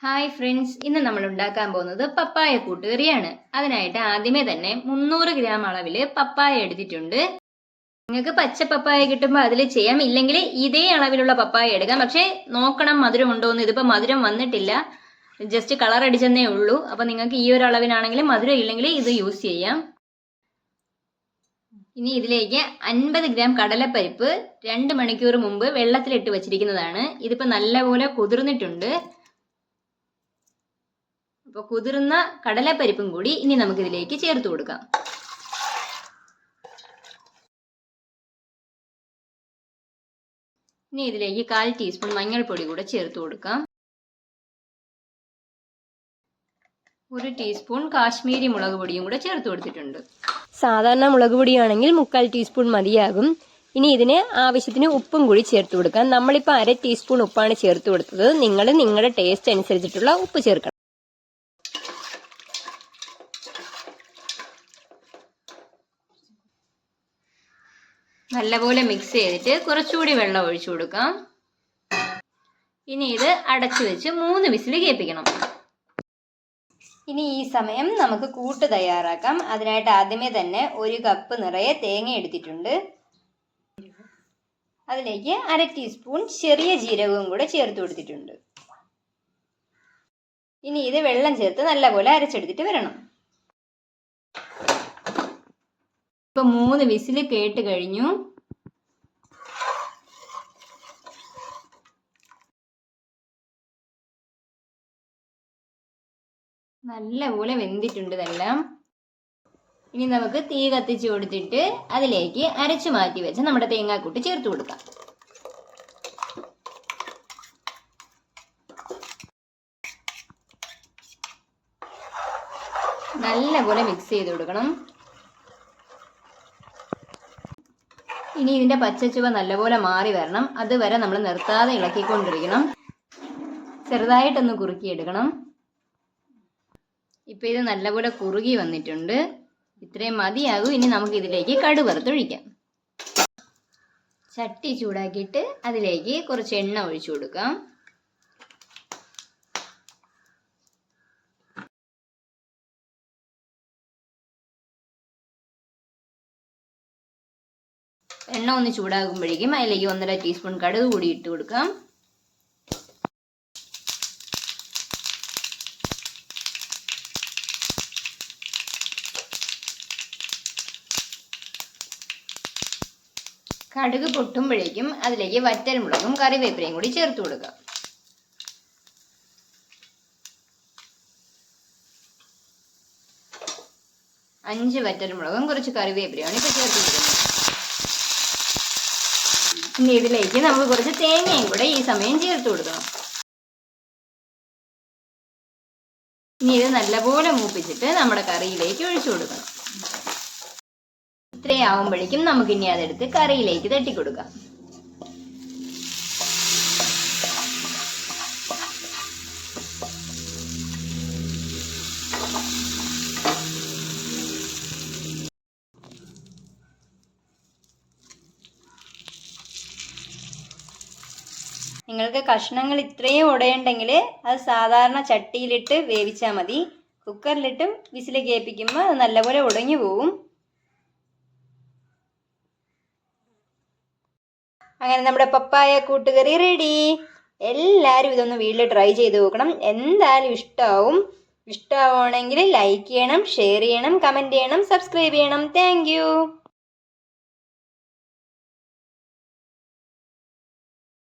Hi friends, ഇന്ന് നമ്മൾ ഉണ്ടാക്കാൻ പോകുന്നത് പപ്പായ കൂട്ടുകറിയാണ്. അതിനായിട്ട് ആദ്യമേ തന്നെ 300 ഗ്രാം അളവിൽ പപ്പായ എടുത്തിട്ടുണ്ട്. നിങ്ങൾക്ക് പച്ച പപ്പായ കിട്ടുമ്പോൾ അതിൽ ചെയ്യാം, ഇല്ലെങ്കിൽ ഇതേ അളവിലുള്ള പപ്പായ എടുക്കാം. പക്ഷേ നോക്കണം മധുരം ഉണ്ടോ എന്ന്. ഇതിപ്പോൾ മധുരം വന്നിട്ടില്ല, ജസ്റ്റ് കളർ അടിച്ചെന്നേ ഉള്ളൂ. അപ്പോൾ നിങ്ങൾക്ക് ഈ ഒരു അളവിനാണെങ്കിൽ മധുരം ഇല്ലെങ്കിൽ ഇത് യൂസ് ചെയ്യാം. ഇനി ഇതിലേക്ക് 50 ഗ്രാം കടലപ്പരിപ്പ് 2 മണിക്കൂർ മുമ്പ് വെള്ളത്തിലിട്ട് വെച്ചിരിക്കുന്നതാണ്. ഇതിപ്പോൾ നല്ലപോലെ കുതിർന്നിട്ടുണ്ട്. അപ്പോൾ കുതിർന്ന കടലപ്പരിപ്പും കൂടി ഇനി നമുക്കിതിലേക്ക് ചേർത്ത് കൊടുക്കാം. ഇനി ഇതിലേക്ക് 1/4 ടീസ്പൂൺ മഞ്ഞൾപ്പൊടി കൂടെ ചേർത്ത് കൊടുക്കാം. 1 ടീസ്പൂൺ കാശ്മീരി മുളക് പൊടിയും കൂടെ ചേർത്ത് കൊടുത്തിട്ടുണ്ട്. സാധാരണ മുളക് പൊടിയാണെങ്കിൽ 3/4 ടീസ്പൂൺ മതിയാകും. ഇനി ഇതിന് ആവശ്യത്തിന് ഉപ്പും കൂടി ചേർത്ത് കൊടുക്കാം. നമ്മളിപ്പോൾ 1/2 ടീസ്പൂൺ ഉപ്പാണ് ചേർത്ത് കൊടുത്തത്. നിങ്ങൾ നിങ്ങളുടെ ടേസ്റ്റ് അനുസരിച്ചിട്ടുള്ള ഉപ്പ് ചേർക്കണം. നല്ലപോലെ മിക്സ് ചെയ്തിട്ട് കുറച്ചുകൂടി വെള്ളം ഒഴിച്ചു കൊടുക്കാം. ഇനി ഇത് അടച്ചു വെച്ച് 3 വിസിൽ കേൾപ്പിക്കണം. ഇനി ഈ സമയം നമുക്ക് കൂട്ട് തയ്യാറാക്കാം. അതിനായിട്ട് ആദ്യമേ തന്നെ 1 കപ്പ് നിറയെ തേങ്ങ എടുത്തിട്ടുണ്ട്. അതിലേക്ക് 1/2 ടീസ്പൂൺ ചെറിയ ജീരകവും കൂടെ ചേർത്ത് കൊടുത്തിട്ടുണ്ട്. ഇനി ഇത് വെള്ളം ചേർത്ത് നല്ലപോലെ അരച്ചെടുത്തിട്ട് വരണം. ഇപ്പൊ 3 വിസിൽ കേട്ട് കഴിഞ്ഞു. നല്ലപോലെ വെന്തിട്ടുണ്ട് ഇതെല്ലാം. ഇനി നമുക്ക് തീ കത്തിച്ച് കൊടുത്തിട്ട് അതിലേക്ക് അരച്ചു മാറ്റി വെച്ച് നമ്മുടെ തേങ്ങാക്കൂട്ട് ചേർത്ത് കൊടുക്കാം. നല്ലപോലെ മിക്സ് ചെയ്ത് കൊടുക്കണം. ഇനി ഇതിന്റെ പച്ചച്ചുവ നല്ലപോലെ മാറി വരണം. അതുവരെ നമ്മൾ നിർത്താതെ ഇളക്കിക്കൊണ്ടിരിക്കണം. ചെറുതായിട്ടൊന്ന് കുറുക്കിയെടുക്കണം. ഇപ്പം ഇത് നല്ലപോലെ കുറുകി വന്നിട്ടുണ്ട്. ഇത്രയും മതിയാകും. ഇനി നമുക്ക് ഇതിലേക്ക് കടുക് വറുത്തൊഴിക്കാം. ചട്ടി ചൂടാക്കിയിട്ട് അതിലേക്ക് കുറച്ച് എണ്ണ ഒഴിച്ചു കൊടുക്കാം. എണ്ണ ഒന്ന് ചൂടാകുമ്പോഴേക്കും അതിലേക്ക് 1.5 ടീസ്പൂൺ കടുക് കൂടി ഇട്ട് കൊടുക്കാം. കടുക് പൊട്ടുമ്പോഴേക്കും അതിലേക്ക് വറ്റൽമുളകും കറിവേപ്പിലയും കൂടി ചേർത്ത് കൊടുക്കാം. അഞ്ച് വറ്റൽമുളകും കുറച്ച് കറിവേപ്പിലയാണ് ഇപ്പോൾ ചേർത്ത് കൊടുക്കുന്നത്. ഇനി ഇതിലേക്ക് നമുക്ക് കുറച്ച് തേങ്ങയും കൂടെ ഈ സമയം ചേർത്ത് കൊടുക്കണം. ഇനി ഇത് നല്ലപോലെ മൂപ്പിച്ചിട്ട് നമ്മുടെ കറിയിലേക്ക് ഒഴിച്ചു കൊടുക്കണം. ഇത്രയാവുമ്പോഴേക്കും നമുക്കിനി അതെടുത്ത് കറിയിലേക്ക് തട്ടിക്കൊടുക്കാം. നിങ്ങൾക്ക് കഷ്ണങ്ങൾ ഇത്രയും ഉടയുണ്ടെങ്കിൽ അത് സാധാരണ ചട്ടിയിലിട്ട് വേവിച്ചാൽ മതി. കുക്കറിലിട്ടും വിസിൽ കേൾപ്പിക്കുമ്പോൾ അത് നല്ലപോലെ ഉടഞ്ഞു പോവും. അങ്ങനെ നമ്മുടെ പപ്പായ കൂട്ടുകറി റെഡി. എല്ലാവരും ഇതൊന്ന് വീട്ടിൽ ട്രൈ ചെയ്ത് നോക്കണം. എന്തായാലും ഇഷ്ടമാവും. ഇഷ്ടമാവുകയാണെങ്കിൽ ലൈക്ക് ചെയ്യണം, ഷെയർ ചെയ്യണം, കമൻറ്റ് ചെയ്യണം, സബ്സ്ക്രൈബ് ചെയ്യണം. താങ്ക്